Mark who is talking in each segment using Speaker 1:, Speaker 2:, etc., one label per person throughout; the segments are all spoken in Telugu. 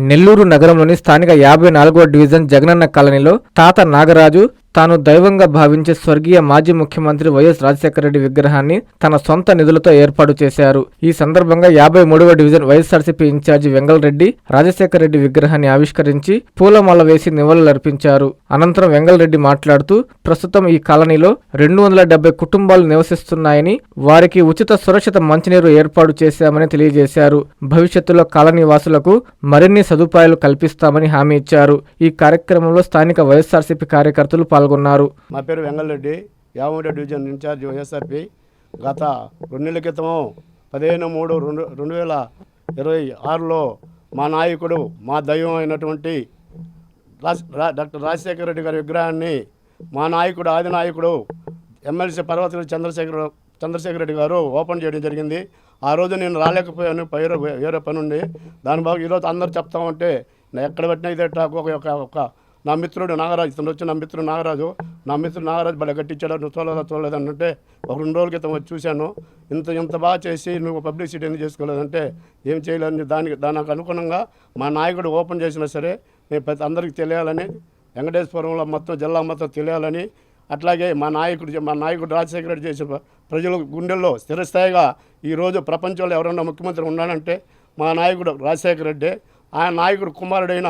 Speaker 1: నెల్లూరు నగరంలోని స్థానిక 54వ డివిజన్ జగనన్న కాలనీలో తాత నాగరాజు తాను దైవంగా భావించే స్వర్గీయ మాజీ ముఖ్యమంత్రి వైఎస్ రాజశేఖర రెడ్డి విగ్రహాన్ని తన సొంత నిధులతో ఏర్పాటు చేశారు. ఈ సందర్భంగా 53వ డివిజన్ వైఎస్ఆర్సీపీ ఇన్ఛార్జి వెంగళరెడ్డి రాజశేఖర రెడ్డి విగ్రహాన్ని ఆవిష్కరించి పూలమాల వేసి నివాళులర్పించారు. అనంతరం వెంగళరెడ్డి మాట్లాడుతూ ప్రస్తుతం ఈ కాలనీలో 270 కుటుంబాలు నివసిస్తున్నాయని, వారికి ఉచిత సురక్షిత మంచినీరు ఏర్పాటు చేశామని తెలియజేశారు. భవిష్యత్తులో కాలనీ వాసులకు మరిన్ని సదుపాయాలు కల్పిస్తామని హామీ ఇచ్చారు. ఈ కార్యక్రమంలో స్థానిక వైఎస్ఆర్సీపీ కార్యకర్తలు పాల్గొన్నారు.
Speaker 2: మా పేరు వెంగళరెడ్డి, 53వ డివిజన్ ఇన్ఛార్జి వైఎస్ఆర్పీ. గత 2 నెలల క్రితము 15/3/2026లో మా నాయకుడు, మా దైవం అయినటువంటి డాక్టర్ రాజశేఖర రెడ్డి గారి విగ్రహాన్ని మా నాయకుడు, ఆది నాయకుడు ఎమ్మెల్సీ పర్వతరెడ్డి చంద్రశేఖర రెడ్డి గారు ఓపెన్ చేయడం జరిగింది. ఆ రోజు నేను రాలేకపోయాను, వేరే పని ఉండి. దాని బాగా ఈరోజు అందరూ చెప్తామంటే ఎక్కడ పెట్టినా ఇదే టాక్. ఒక నా మిత్రుడు నాగరాజు, ఇతను వచ్చి నా మిత్రుడు నాగరాజు బల కట్టించాడు, నువ్వు చూడలేదు అంటే ఒక 2 రోజుల క్రితం వచ్చి చూశాను. ఇంత బాగా చేసి నువ్వు పబ్లిసిటీ ఎందుకు చేసుకోలేదంటే ఏం చేయలేదని దానికి అనుగుణంగా మా నాయకుడు ఓపెన్ చేసినా సరే నేను అందరికీ తెలియాలని, వెంకటేశ్వరంలో మొత్తం జిల్లా మొత్తం తెలియాలని, అట్లాగే మా నాయకుడు రాజశేఖర రెడ్డి చేసిన ప్రజల గుండెల్లో స్థిరస్థాయిగా ఈరోజు ప్రపంచంలో ఎవరన్నా ముఖ్యమంత్రి ఉన్నాడంటే మా నాయకుడు రాజశేఖర రెడ్డి. ఆయన నాయకుడు కుమారుడైన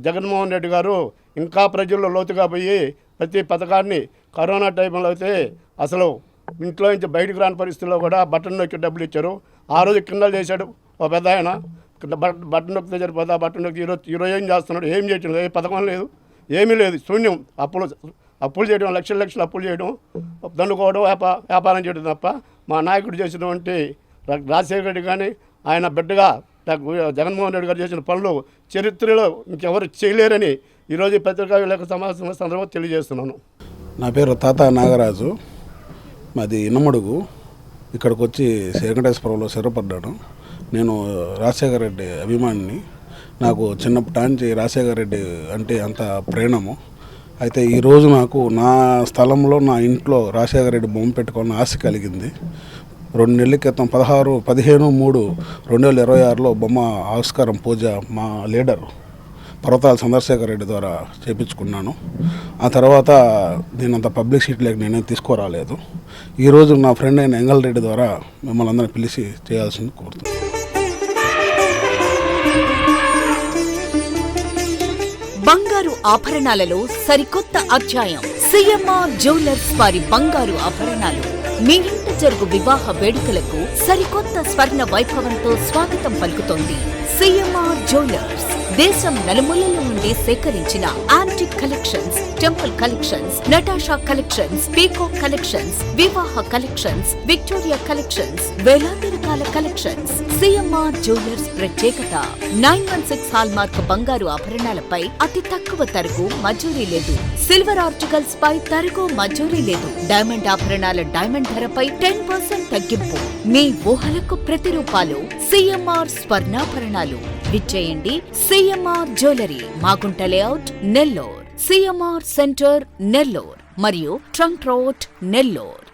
Speaker 2: జగన్మోహన్ రెడ్డి గారు ఇంకా ప్రజల్లో లోతుగా పోయి ప్రతి పథకాన్ని కరోనా టైంలో అయితే అసలు ఇంట్లో నుంచి బయటకు రాని పరిస్థితుల్లో కూడా బటన్ నొక్కి డబ్బులు ఇచ్చారు. ఆ రోజు కిండలు చేశాడు ఒక పెద్ద ఆయన, బటన్ నొక్కితే సరిపోతా, బటన్ నొక్కి ఈరోజు ఏం చేస్తున్నాడు, ఏం చేయటం, ఏ పథకం లేదు, ఏమీ లేదు, శూన్యం. అప్పులు చేయడం, లక్షలు అప్పులు చేయడం, దండుకోవడం, వ్యాపారం చేయడం తప్ప మా నాయకుడు చేసినటువంటి రాజశేఖర రెడ్డి కానీ ఆయన బిడ్డగా జగన్మోహన్ రెడ్డి గారు చేసిన పనులు చరిత్రలో ఇంకెవరు చేయలేరని ఈరోజు పత్రికా విలేకరుల సమావేశం సందర్భంగా తెలియజేస్తున్నాను.
Speaker 3: నా పేరు తాత నాగరాజు, మాది ఇన్నమడుగు. ఇక్కడికి వచ్చి వెంకటేశ్వరంలో స్థిరపడ్డాను. నేను రాజశేఖర రెడ్డి అభిమానిని. నాకు చిన్నప్పటి నుంచి రాజశేఖర రెడ్డి అంటే అంత ప్రేమము. అయితే ఈరోజు నాకు నా స్థలంలో, నా ఇంట్లో రాజశేఖర రెడ్డి బొమ్మ పెట్టుకున్న ఆశ కలిగింది. 2 నెలల క్రితం 15/3/2026లో బొమ్మ ఆవిష్కారం పూజ మా లీడర్ పర్వతాల చంద్రశేఖర్ రెడ్డి ద్వారా చేయించుకున్నాను. ఆ తర్వాత దీనంత పబ్లిసిటీలోకి నేనే తీసుకురాలేదు. ఈరోజు నా ఫ్రెండ్ అయిన వెంగళరెడ్డి ద్వారా మిమ్మల్ని అందరినీ పిలిచి చేయాల్సింది కోరుతున్నాను.
Speaker 4: బంగారు ఆభరణాలలో సరికొత్త అధ్యాయం. సిఎంఆర్ జ్యువెలర్స్ వారి బంగారు ఆభరణాలు మీ ఇంట జరుగు వివాహ వేడుకలకు సరికొత్త స్వర్ణ వైభవంతో స్వాగతం పలుకుతోంది. సిఎంఆర్ జ్యువెలర్స్ దేశం నలుమూలల నుండి సేకరించిన antique collections, temple collections, Natasha collections, peacock collections, వివాహ కలెక్షన్స్, విక్టోరియా కలెక్షన్స్, వేలాది రకాల కలెక్షన్స్. సిఎంఆర్ జ్యువెలర్స్ ప్రత్యేకత 916 హాల్మార్క్ బంగారు ఆభరణాలపై అతి తక్కువ తరుగు మజూరీ లేదు. సిల్వర్ ఆర్టికల్స్ పై తరుగు మజూరీ లేదు. డైమండ్ ఆభరణాల డైమండ్ ధరపై 10% తగ్గింపు. మీ ఊహలకు ప్రతిరూపాలు సిఎంఆర్ స్వర్ణాభరణాలు. విచ్చేయండి CMR jewellery, Magunta layout, Nellore, CMR centre, Nellore మరియు ట్రంక్ రోడ్, నెల్లూర్.